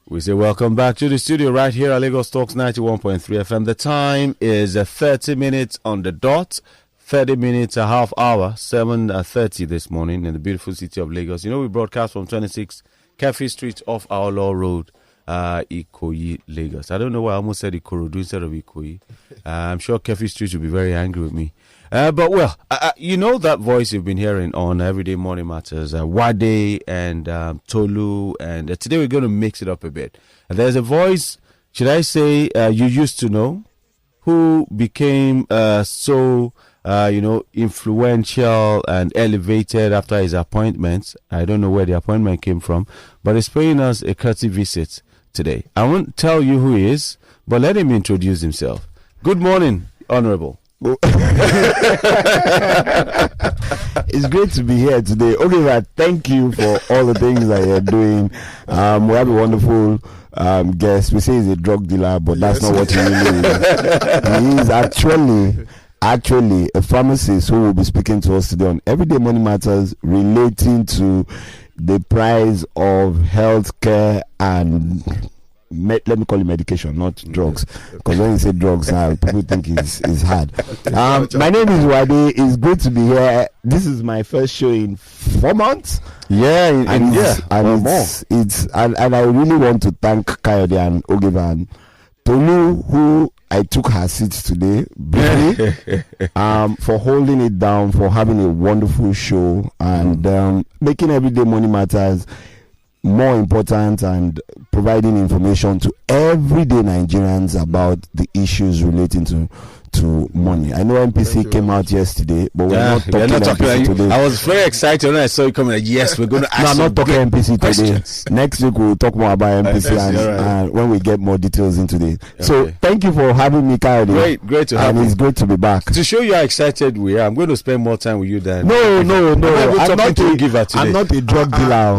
We say welcome back to the studio right here at Lagos Talks 91.3 FM. The time is 30 minutes on the dot. 30 minutes, a half hour, 7:30 this morning in the beautiful city of Lagos. You know, we broadcast from 26 Kefi Street off Our Law Road, Ikoyi, Lagos. I don't know why I almost said Ikorodu instead of Ikoyi. I'm sure Kefi Street will be very angry with me. But well, you know that voice you've been hearing on Everyday Money Matters, Wade and Tolu, and today we're going to mix it up a bit. There's a voice, should I say, you used to know, who became so influential and elevated after his appointments. I don't know where the appointment came from, but he's paying us a courtesy visit today. I won't tell you who he is, but let him introduce himself. Good morning, Honorable. It's great to be here today. Okay, thank you for all the things that you're doing. We have a wonderful guest. We say he's a drug dealer, but that's not what he really is. He is actually a pharmacist who will be speaking to us today on Everyday Money Matters relating to the price of healthcare and let me call it medication, not drugs, because when you say drugs, people think it's hard. My name is Wade. It's good to be here. This is my first show in 4 months. Yeah, and I really want to thank Kayode and Ogevan Tolu, who I took her seat today, briefly, for holding it down, for having a wonderful show, and making Everyday Money Matters more important and providing information to everyday Nigerians about the issues relating to money. I know MPC came out yesterday, but we're not talking MPC today. I was very excited when I saw you coming. Yes, we're going to ask. No, I'm not talking MPC questions today. Next week we'll talk more about MPC and when we get more details into it. Okay. So thank you for having me, Kyle. Great to have you. It's great to be back. To show you how excited we are, I'm going to spend more time with you than. No. I'm not a drug dealer.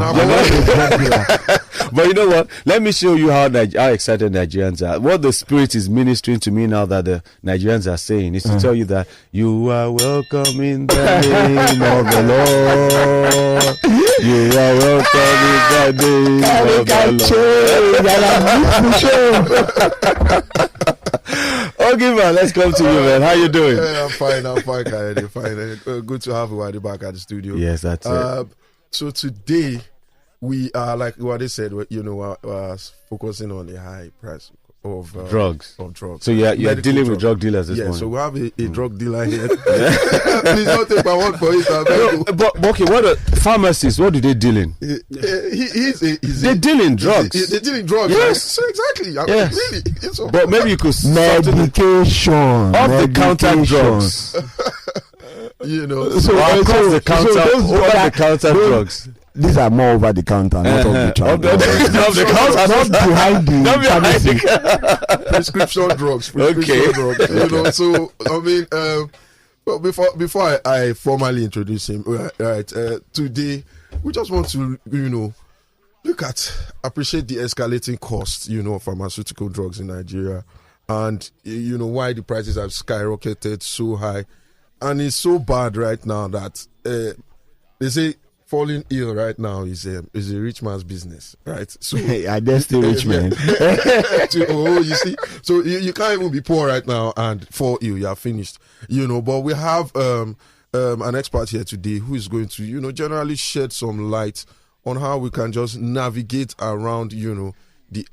But you know what? Let me show you how excited Nigerians are. What the Spirit is ministering to me now that the Nigerians are saying is to tell you that you are welcome in the name of the Lord. You are welcome in the name of the Lord. Okay, man, let's come to you, man. How you doing? I'm fine, Kayode. Fine. Good to have you back at the studio. Yes, that's it. So today we are, like what they said, focusing on the high price of drugs. So you're dealing with drug dealers this morning. So we have a drug dealer here. Please don't take my word for it. But okay, pharmacists? What do they deal in? They deal in drugs. They deal in drugs. Yes, so exactly. Yes. Really. But maybe you could medication. Off the counter drugs. So across the counter, over the counter drugs. These are more over the counter, not on the counter. Not behind the prescription drugs. Drugs. So I mean, well, before I formally introduce him, today we just want to appreciate the escalating cost of pharmaceutical drugs in Nigeria, and why the prices have skyrocketed so high, and it's so bad right now that they say falling ill right now is a rich man's business, right? So I dare still rich man. You see, so you can't even be poor right now and fall ill. You are finished, But we have an expert here today who is going to, generally shed some light on how we can just navigate around, the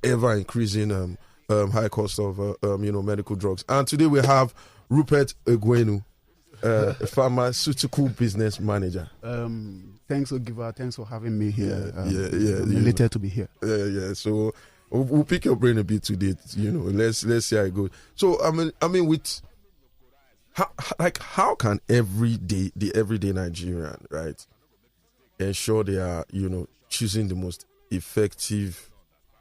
ever increasing high cost of medical drugs. And today we have Rupert Egwenu, a pharmaceutical business manager. Thanks, Ogiva. Thanks for having me here. I'm elated to be here. So we'll pick your brain a bit today. Let's see how it goes. So I mean, with how can the everyday Nigerian, right, ensure they are choosing the most effective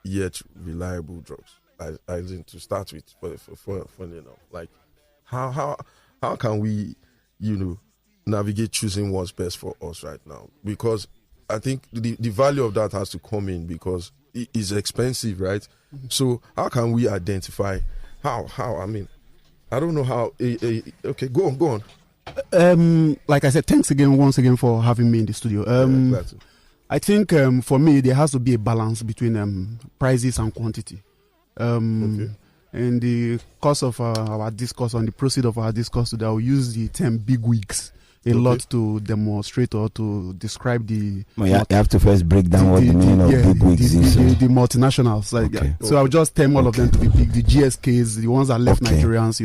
yet reliable drugs? As in to start with, for like how can we navigate choosing what's best for us right now? Because I think the value of that has to come in because it is expensive, right? Mm-hmm. So how can we identify how? I mean, I don't know how. Okay, go on. Like I said, thanks once again for having me in the studio. I think for me, there has to be a balance between prices and quantity. In the course of our discourse, on the proceed of our discourse today, I will use the term big wigs a lot to demonstrate or to describe the... Well, you have to first break down what the meaning of big wigs is. The multinationals. So I will just term all of them to be big. The GSKs, the ones that left Nigerians,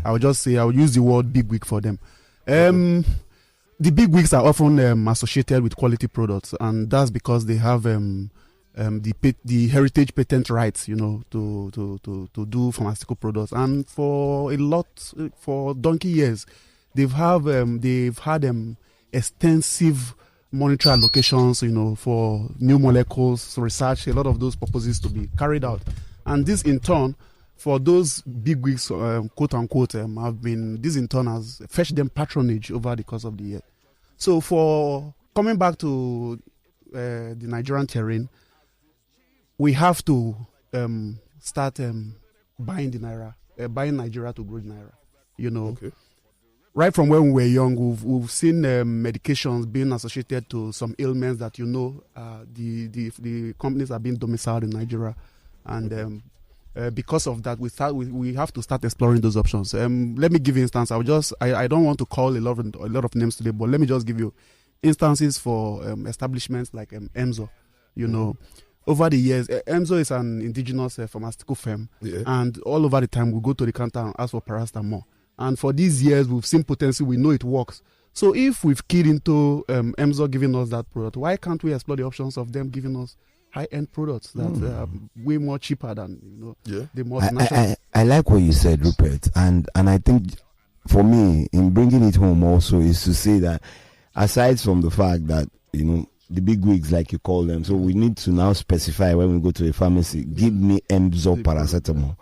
I will just say, I will use the word big wig for them. The big wigs are often associated with quality products, and that's because they have the heritage patent rights, to do pharmaceutical products. And for donkey years, they've had extensive monetary allocations, for new molecules, research, a lot of those purposes to be carried out. And this in turn, for those big wigs, quote unquote, this in turn has fetched them patronage over the course of the year. So for coming back to the Nigerian terrain, we have to start buying the naira, buying Nigeria to grow the naira. Right from when we were young, we've seen medications being associated to some ailments that the companies are being domiciled in Nigeria, and because of that, we have to start exploring those options. Let me give you an instance. I don't want to call a lot of names today, but let me just give you instances for establishments like EMZO. Over the years, EMZO is an indigenous pharmaceutical firm, and all over the time we go to the counter and ask for paracetamol. And for these years, we've seen potential. We know it works. So if we've keyed into EMZO giving us that product, why can't we explore the options of them giving us high-end products that are way more cheaper than the multinational? I like what you said, Rupert, and I think for me, in bringing it home also, is to say that aside from the fact that the big wigs, like you call them, so we need to now specify when we go to a pharmacy, give me EMZO paracetamol.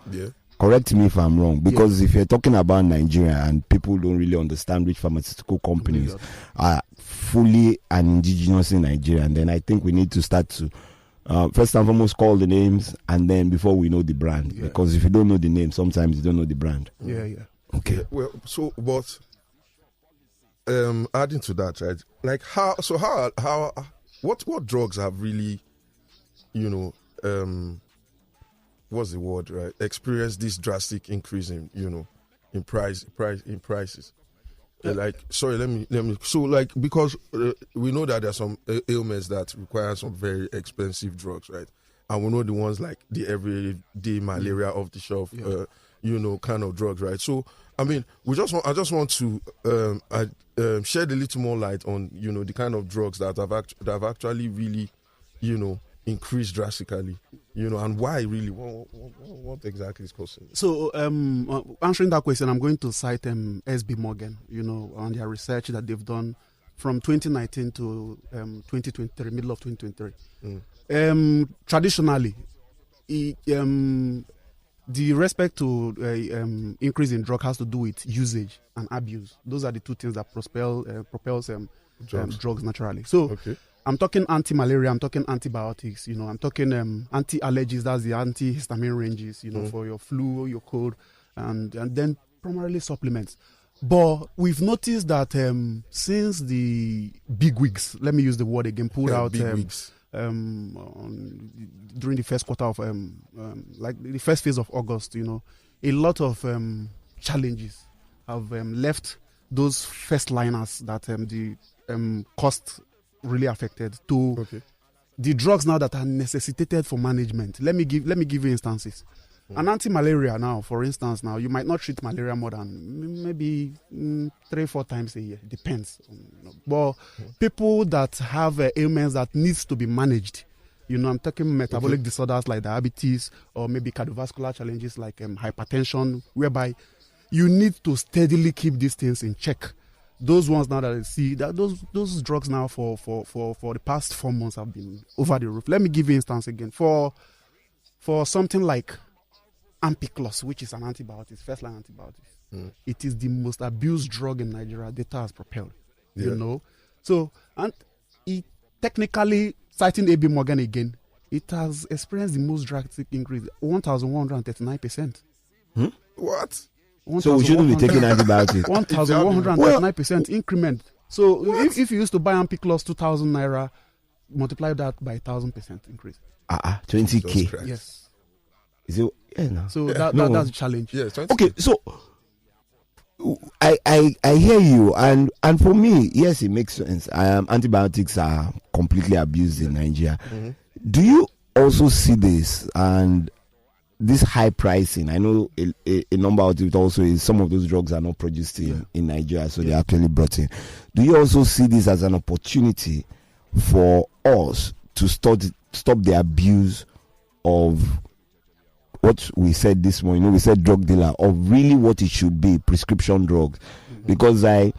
Correct me if I'm wrong, because if you're talking about Nigeria and people don't really understand which pharmaceutical companies are fully and indigenous in Nigeria, and then I think we need to start to first and foremost call the names, and then before we know the brand, because if you don't know the name, sometimes you don't know the brand. Okay. Well, so but adding to that, right? Like what drugs have really, what's the word, right? Experienced this drastic increase in prices. Like, sorry, let me. So, like, because we know that there's some ailments that require some very expensive drugs, right? And we know the ones like the everyday malaria off the shelf, kind of drugs, right? So, I mean, I just want to shed a little more light on, the kind of drugs that have actually really, increased drastically, and why really? What exactly is causing it? So, answering that question, I'm going to cite SB Morgan, on their research that they've done from 2019 to 2023, middle of 2023. Traditionally, the respect to increase in drug has to do with usage and abuse. Those are the two things that propels drugs naturally. So. I'm talking anti-malaria, I'm talking antibiotics, I'm talking anti-allergies, that's the antihistamine ranges, for your flu, your cold, and then primarily supplements. But we've noticed that since the big wigs, let me use the word again, pulled out during the first quarter of, like the first phase of August, a lot of challenges have left those first liners that the cost really affected to the drugs now that are necessitated for management. Let me give you instances. An anti-malaria now, for instance, now you might not treat malaria more than maybe 3-4 times a year. Depends. But people that have ailments that needs to be managed, I'm talking metabolic disorders like diabetes or maybe cardiovascular challenges like hypertension, whereby you need to steadily keep these things in check. Those ones now that I see, that those drugs now for the past 4 months have been over the roof. Let me give you an instance again. For something like Ampiclos, which is an antibiotic, first-line antibiotics, it is the most abused drug in Nigeria. Data has propelled, So, and it technically, citing AB Morgan again, it has experienced the most drastic increase, 1,139%. What? So we shouldn't be taking antibiotics. 1,139% increment. So if you used to buy Ampiclos 2,000 naira, multiply that by 1,000% increase. 20K. Yes. Is it? Yeah, no. So that's a challenge. Yes. Okay, so I hear you, and for me, yes, it makes sense. Antibiotics are completely abused in Nigeria. Do you also see this and this high pricing? I know a number of it also is some of those drugs are not produced in Nigeria, so they're actually brought in. Do you also see this as an opportunity for us to stop the abuse of what we said this morning? We said drug dealer, of really what it should be, prescription drugs. Because I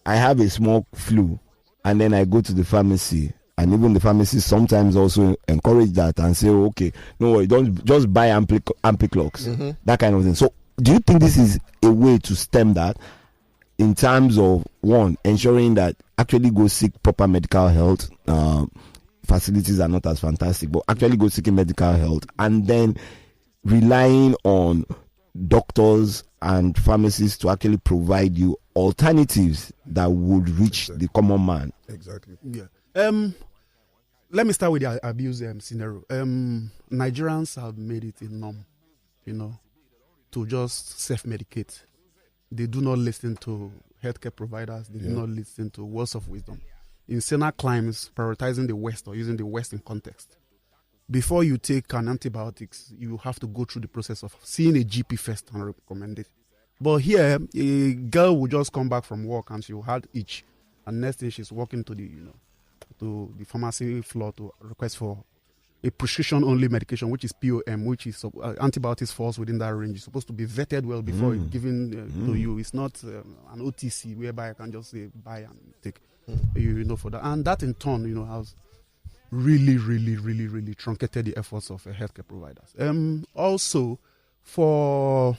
have a small flu and then I go to the pharmacy, and even the pharmacists sometimes also encourage that and say, okay, no worry, don't just buy Ampiclox, that kind of thing. So do you think this is a way to stem that in terms of, one, ensuring that actually go seek proper medical health? Facilities are not as fantastic, but actually go seeking medical health, and then relying on doctors and pharmacists to actually provide you alternatives that would reach the common man. Exactly. Yeah. Let me start with the abuse scenario. Nigerians have made it a norm, to just self-medicate. They do not listen to healthcare providers. They do not listen to words of wisdom. In saner climes, prioritizing the West or using the West in context. Before you take an antibiotics, you have to go through the process of seeing a GP first and recommend it. But here, a girl will just come back from work and she will have itch, and next day she's walking to the pharmacy floor to request for a prescription-only medication, which is POM, which is antibiotics falls within that range. It's supposed to be vetted well before it's given to you. It's not an OTC whereby I can just say buy and take, for that. And that in turn, has really, really, really, really truncated the efforts of healthcare providers. Also, for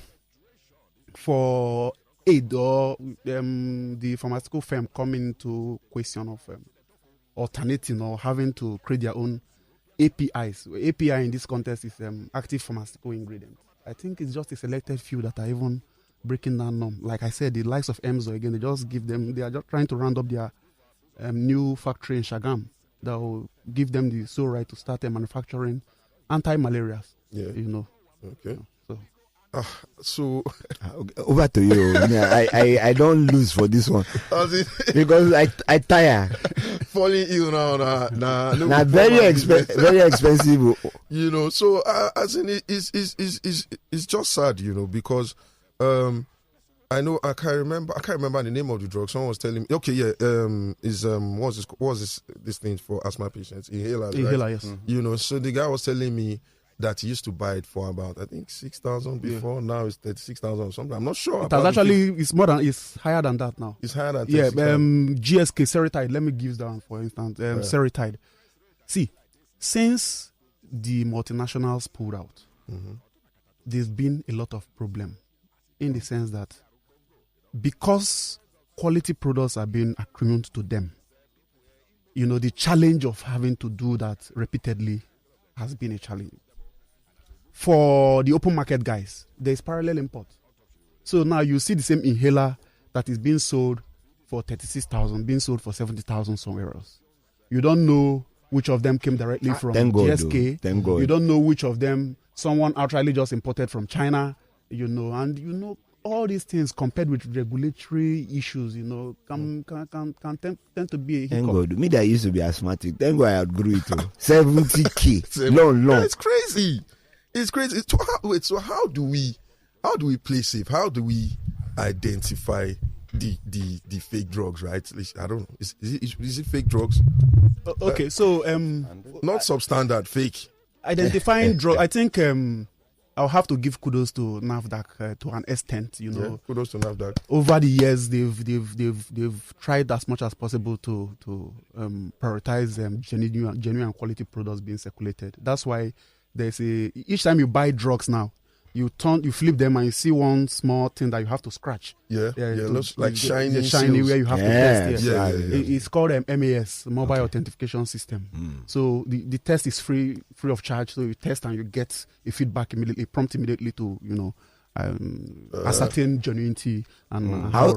aid or the pharmaceutical firm coming to question of alternating or having to create their own APIs. API in this context is active pharmaceutical ingredient. I think it's just a selected few that are even breaking that norm. Like I said, the likes of Emzo, again, they are just trying to round up their new factory in Shagam that will give them the sole right to start manufacturing anti-malarials. Yeah. Okay. So over to you. I don't lose for this one because I tire. Falling ill now, very expensive. So as in it's just sad, because I know I can't remember the name of the drug. Someone was telling me, okay, what's this thing for asthma patients? Inhaler, right? Yes. So the guy was telling me that he used to buy it for about, I think, 6,000 before. Now it's 36,000 or something. I'm not sure. It's higher than that now. It's higher than 36,000. GSK Seretide. Let me give that one for instance. Seretide. See, since the multinationals pulled out, there's been a lot of problem in the sense that because quality products are being accrued to them, the challenge of having to do that repeatedly has been a challenge. For the open market guys, there's parallel import. So now you see the same inhaler that is being sold for 36,000, being sold for 70,000 somewhere else. You don't know which of them came directly from GSK. Thank God. You don't know which of them someone outrightly just imported from China, and all these things compared with regulatory issues, can tend to be a hiccup. Thank God. Me that used to be asthmatic. Thank God I outgrew it. 70K. Long. It's crazy. It's crazy. So how do we play safe? How do we identify the fake drugs, right? I don't know. Is it fake drugs? Okay, so not substandard, fake. Identifying drug. I think I'll have to give kudos to NAFDAC to an extent. Kudos to NAFDAC. Over the years, they've tried as much as possible to prioritize genuine quality products being circulated. That's why each time you buy drugs now, you flip them and you see one small thing that you have to scratch. Looks like shiny where you have to test. It's called MAS, Mobile Authentication System. So the test is free of charge. So you test and you get a feedback immediately, prompt immediately to ascertain genuinity and how.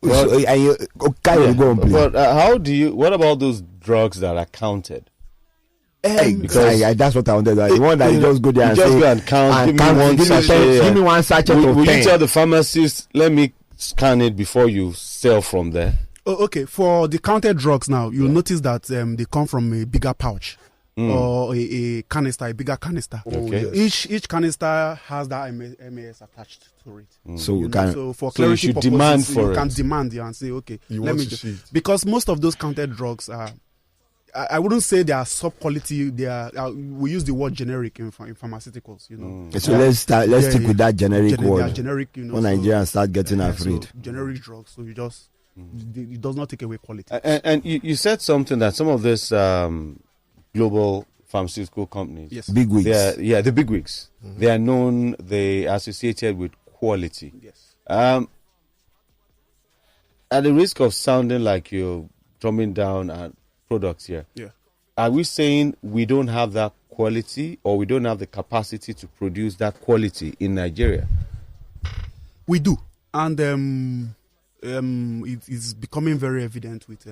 But how do you? What about those drugs that are counted? Because that's what I wanted. The one that you just go there and just say, go and count. Give me one sachet of Will 10. you tell the pharmacist, let me scan it before you sell from there? Oh, okay. For the counted drugs now, you'll notice that they come from a bigger pouch or a canister, a bigger canister. Okay. Each canister has that MAS attached to it. So we can. So for you clarity should purposes, demand for you it. can demand and say, okay, You let want me to see it. because most of those counted drugs are. I wouldn't say they are sub-quality. They are. We use the word generic in pharmaceuticals. So let's stick with that generic They are word. generic. When Nigerians start getting afraid. So generic drugs. So you just it does not take away quality. And you said something that some of these global pharmaceutical companies, Yes. Big wigs. the big wigs, they are known, they are associated with quality. Yes. At the risk of sounding like you're drumming down products here, Yeah. are we saying we don't have that quality, or we don't have the capacity to produce that quality in Nigeria? We do, and it is becoming very evident with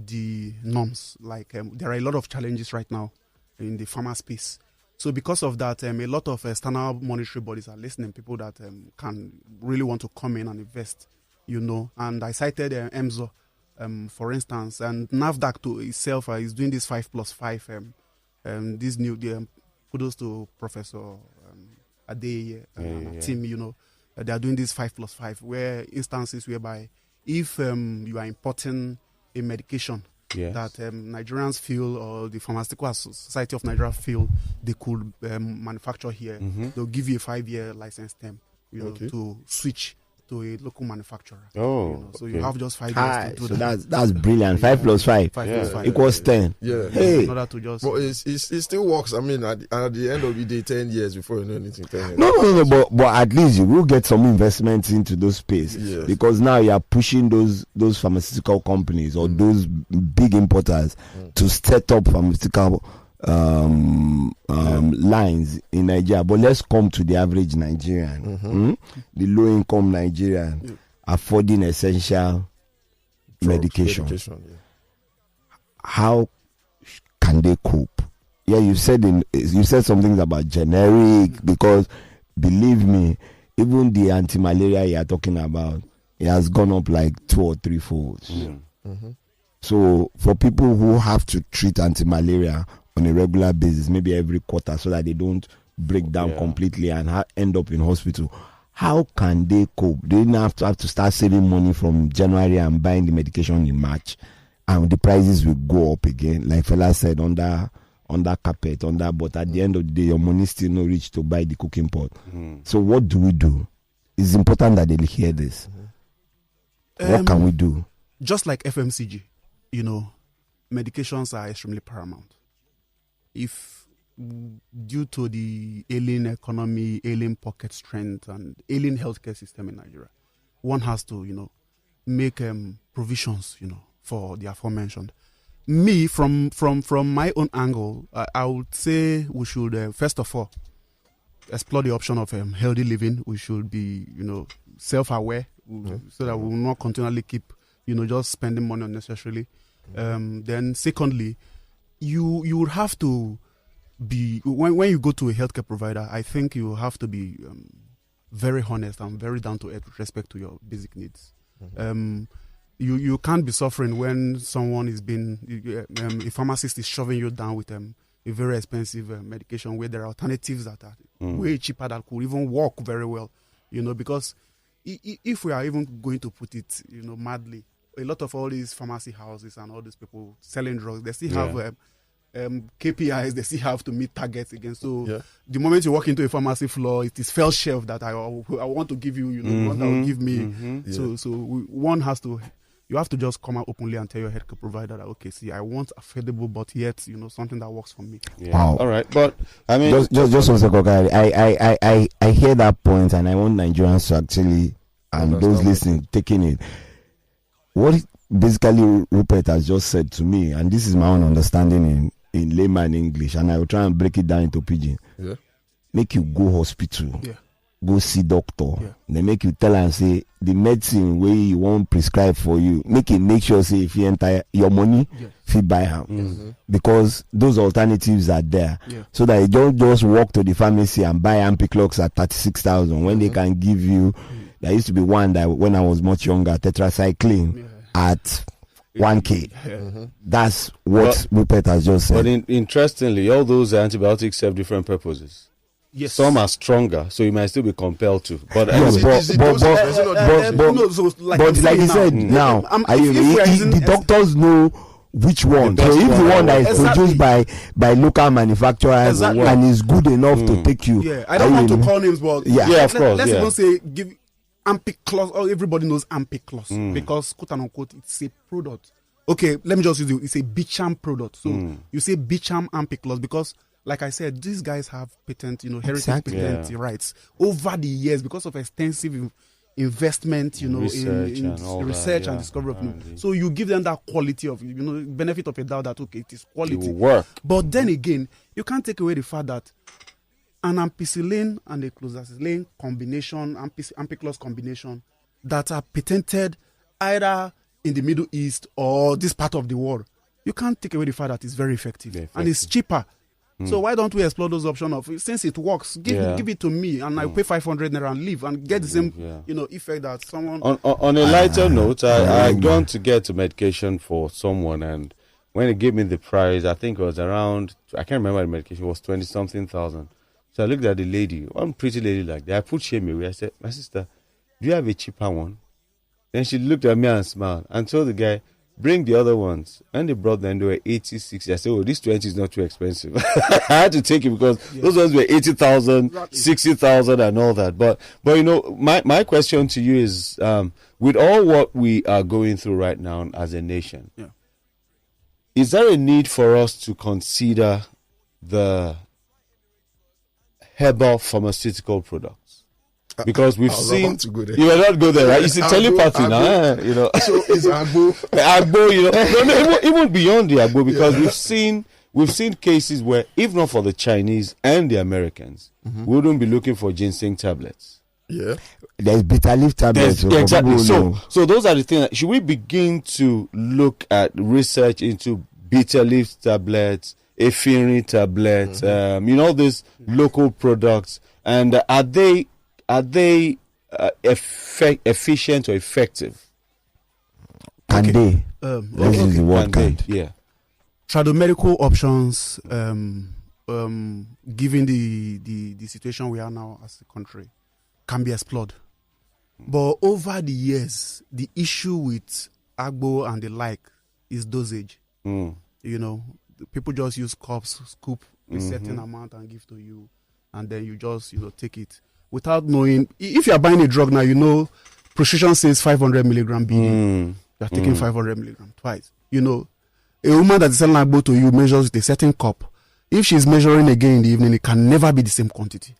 the norms. Like there are a lot of challenges right now in the pharma space. So because of that, a lot of external monetary bodies are listening. People that can really want to come in and invest, And I cited EMZO, for instance, and NAFDAC to itself is doing this 5+5. This new kudos to Professor Adeye and team. They are doing this 5+5, where instances whereby if you are importing a medication that Nigerians feel, or the Pharmaceutical Society of Nigeria feel they could manufacture here, they'll give you a 5-year license term, to switch to a local manufacturer. So you have just 5 years to do that. That's brilliant. 5+5 5+5 equals 10. Yeah. Hey. In order to just. But it still works. I mean, at the end of the day, 10 years before you know anything. 10 years. No. But at least you will get some investment into those spaces, Yes. because now you are pushing those pharmaceutical companies or those big importers to set up pharmaceutical lines in Nigeria. But let's come to the average Nigerian, the low-income Nigerian, affording essential medication. How can they cope? Yeah, you said some things about generic, because believe me, even the anti-malaria you are talking about, it has gone up like 2 or 3 folds. So for people who have to treat anti-malaria on a regular basis, maybe every quarter, so that they don't break down completely and end up in hospital, how can they cope? They don't have to start saving money from January and buying the medication in March, and the prices will go up again, like fella said, under carpet, but at the end of the day, your money still not reach to buy the cooking pot. So what do we do? It's important that they hear this. What can we do? Just like FMCG, medications are extremely paramount. If due to the ailing economy, ailing pocket strength, and ailing healthcare system in Nigeria, one has to, make provisions, for the aforementioned. Me, from my own angle, I would say we should first of all explore the option of healthy living. We should be, self-aware, so that we will not continually keep, just spending money unnecessarily. Then, secondly, you would have to be, when you go to a healthcare provider, I think you have to be very honest and very down to earth with respect to your basic needs. You can't be suffering when someone is a pharmacist is shoving you down with a very expensive medication, where there are alternatives that are way cheaper that could even work very well, because if we are even going to put it, madly, a lot of all these pharmacy houses and all these people selling drugs, they still have KPIs, they still have to meet targets again. So the moment you walk into a pharmacy floor, it is fell shelf that I want to give you, one that will give me. One has to. You have to just come out openly and tell your healthcare provider that, okay, see, I want affordable, but yet, something that works for me. Wow. All right. But, I mean... Just one second, I hear that point, and I want Nigerians to actually, and those listening, taking it. What basically Rupert has just said to me, and this is my own understanding in layman English, and I will try and break it down into pidgin. Yeah. Make you go hospital. Yeah. go see doctor. Yeah. They make you tell and say the medicine where you want prescribe for you. Make sure say if you enter your money, if you buy them, because those alternatives are there. Yeah. So that you don't just walk to the pharmacy and buy Ampiclox at 36,000 when they can give you. There used to be one that when I was much younger, tetracycline at 1K. That's what Rupert has just said. But interestingly, all those antibiotics serve different purposes. Yes. Some are stronger, so you might still be compelled to. But like you said, now the doctors know which one. So if the one that is produced by local manufacturers and is good enough to take you, I don't want to call names, but of course. Let's even say give Ampiclox. Oh, everybody knows Ampiclox because quote unquote it's a product. Okay, let me just use it. It's a Bicham product. So you say Bicham Ampiclox because, like I said, these guys have patent, heritage patent rights over the years because of extensive investment, in research and discovery of so you give them that quality of, benefit of a doubt that okay, it is quality. It will work. But then again, you can't take away the fact that an ampicillin and a clozacillin combination, Ampiclox combination, that are patented either in the Middle East or this part of the world, you can't take away the fact that it's very effective. And it's cheaper. So why don't we explore those options of, since it works, give it to me and I pay 500 naira and leave and get the same effect that someone. On a lighter note, I gone to get a medication for someone, and when he gave me the price, I think it was around, I can't remember the medication, it was 20-something thousand. So I looked at the lady, one pretty lady like that. I put shame away. I said, my sister, do you have a cheaper one? Then she looked at me and smiled and told the guy, bring the other ones. And they brought them, they were 80, 60. I said, oh, this 20 is not too expensive. I had to take it because those ones were 80,000, 60,000 and all that. But my question to you is, with all what we are going through right now as a nation, is there a need for us to consider the herbal pharmaceutical products? Because we've seen you will not go there, right? It's a telepathy now, So it's Agbo. Agbo, even beyond the Agbo, because we've seen cases where, if not for the Chinese and the Americans, we wouldn't be looking for ginseng tablets. Yeah, there's bitter leaf tablets. Exactly. So those are the things. Should we begin to look at research into bitter leaf tablets, ephedrine tablets, these local products, and are they efficient or effective? Can they? This is the word kind. Yeah. Tradomedical options, given the situation we are now as a country, can be explored. But over the years, the issue with Agbo and the like is dosage. People just use cups, scoop a certain amount and give to you, and then you just take it without knowing. If you are buying a drug now, prescription says 500 milligram BD. You are taking 500 milligram twice. A woman that is selling Agbo to you measures with a certain cup. If she's measuring again in the evening, it can never be the same quantity.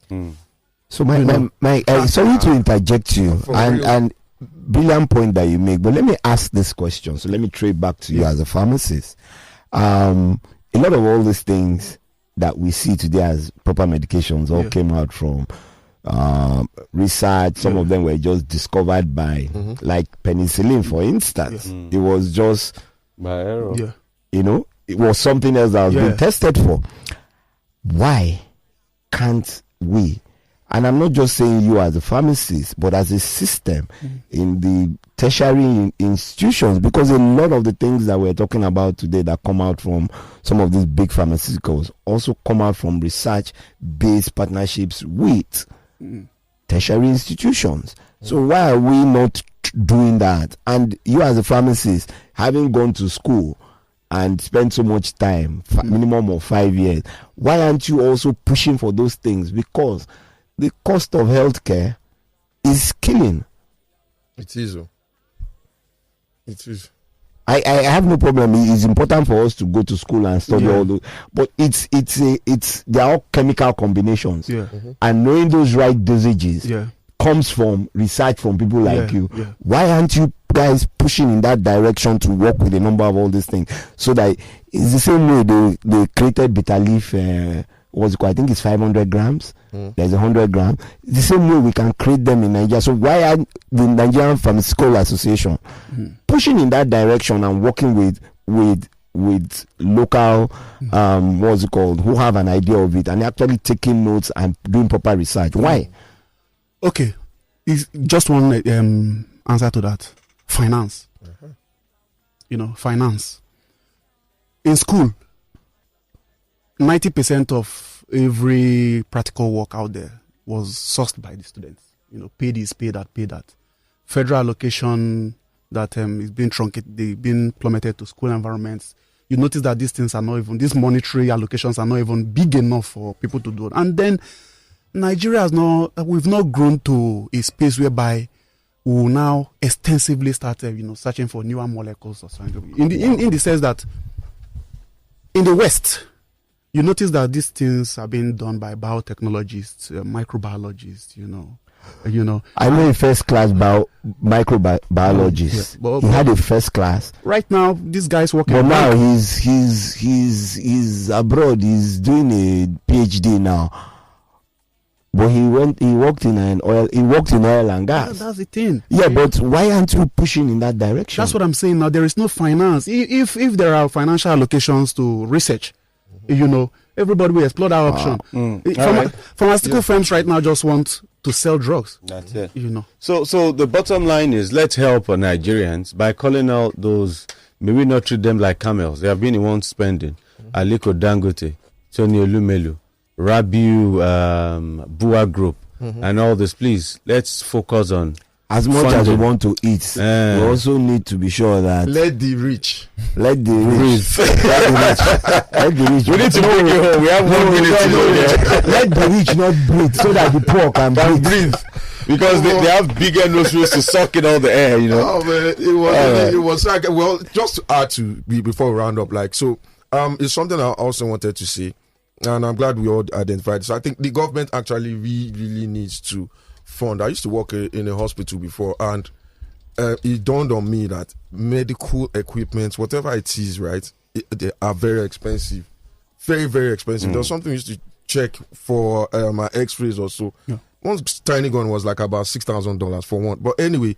So my sorry to interject you, and brilliant point that you make, but let me ask this question. So let me trade back to you as a pharmacist. A lot of all these things that we see today as proper medications all came out from research. Some of them were just discovered by, like penicillin, for instance. It was just by error. It was something else that was being tested for. Why can't we? And I'm not just saying you as a pharmacist, but as a system in the tertiary institutions, because a lot of the things that we're talking about today that come out from some of these big pharmaceuticals also come out from research-based partnerships with tertiary institutions. So why are we not doing that? And you as a pharmacist, having gone to school and spent so much time, minimum of 5 years, why aren't you also pushing for those things? Because the cost of healthcare is killing. It is. It is. I have no problem. It's important for us to go to school and study all those, but they are all chemical combinations, and knowing those right dosages comes from research from people like you. Why aren't you guys pushing in that direction to work with a number of all these things, so that it's the same way they created bitter leaf what's it called? I think it's 500 grams. There's 100 grams. The same way we can create them in Nigeria. So why are the Nigerian Pharmaceutical Association pushing in that direction and working with local what's it called, who have an idea of it and actually taking notes and doing proper research? Why? Okay, it's just one answer to that. Finance. Finance. In school, 90% of every practical work out there was sourced by the students. Pay this, pay that, pay that. Federal allocation that is being truncated, they've been plummeted to school environments. You notice that these monetary allocations are not even big enough for people to do it. And then Nigeria we've not grown to a space whereby we will now extensively start, searching for newer molecules or something. In the sense that in the West, you notice that these things are being done by biotechnologists, microbiologists, I know a first class microbiologist. He had a first class. Right now, this guy's working. But now he's abroad. He's doing a PhD now. But he worked in oil and gas. That's the thing. Yeah, but why aren't we pushing in that direction? That's what I'm saying now. There is no finance. If there are financial allocations to research, everybody will explore that option. Pharmaceutical firms right now just want to sell drugs. That's it. So the bottom line is, let's help Nigerians by calling out those, maybe not treat them like camels. They have been the ones spending. Aliko Dangote, Tony Olumelu, Rabiu Bua Group, and all this. Please, let's focus on. As much as we want to eat, we also need to be sure that let the rich let the rich. We need to bring you home. We have 1 minute to go there. Let the rich not breathe so that the poor can breathe. Because they have bigger nostrils to suck in all the air, Oh man, it was like, well, just to add to before we round up, it's something I also wanted to say, and I'm glad we all identified. So I think the government actually really needs to fund. I used to work in a hospital before, and it dawned on me that medical equipment, whatever it is, right, they are very expensive, very, very expensive. There was something we used to check for my X-rays or so. Yeah. One tiny gun was like about $6,000 for one. But anyway,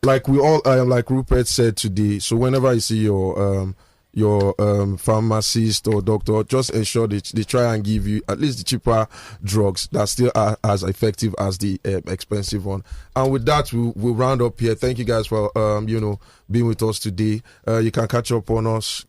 like we all, like Rupert said today, so whenever you see your pharmacist or doctor, just ensure they try and give you at least the cheaper drugs that still are as effective as the expensive one. And with that, we'll round up here. Thank you guys for being with us today. You can catch up with us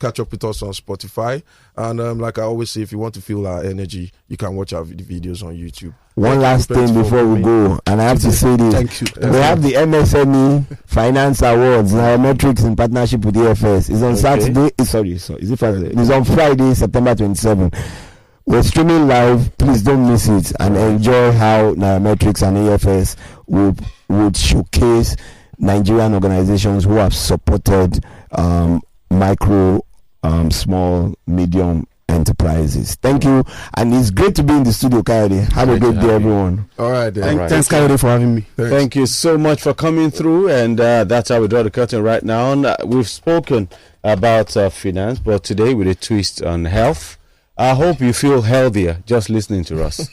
on Spotify, and like I always say, if you want to feel our energy, you can watch our videos on YouTube. One last thing before we go, and I have to say this. Thank you. We have the MSME Finance Awards, Nairametrics in partnership with EFS. It's on Saturday. Sorry, is it Friday? It's on Friday, September 27. We're streaming live. Please don't miss it and enjoy how Nairametrics and EFS would showcase Nigerian organizations who have supported micro, small, medium enterprises. Thank you, and it's great to be in the studio, Kayode. Have a good day, everyone. All right, thanks, Kayode, for having me. Thank you so much for coming through, and that's how we draw the curtain right now. And, we've spoken about finance, but today with a twist on health. I hope you feel healthier just listening to us.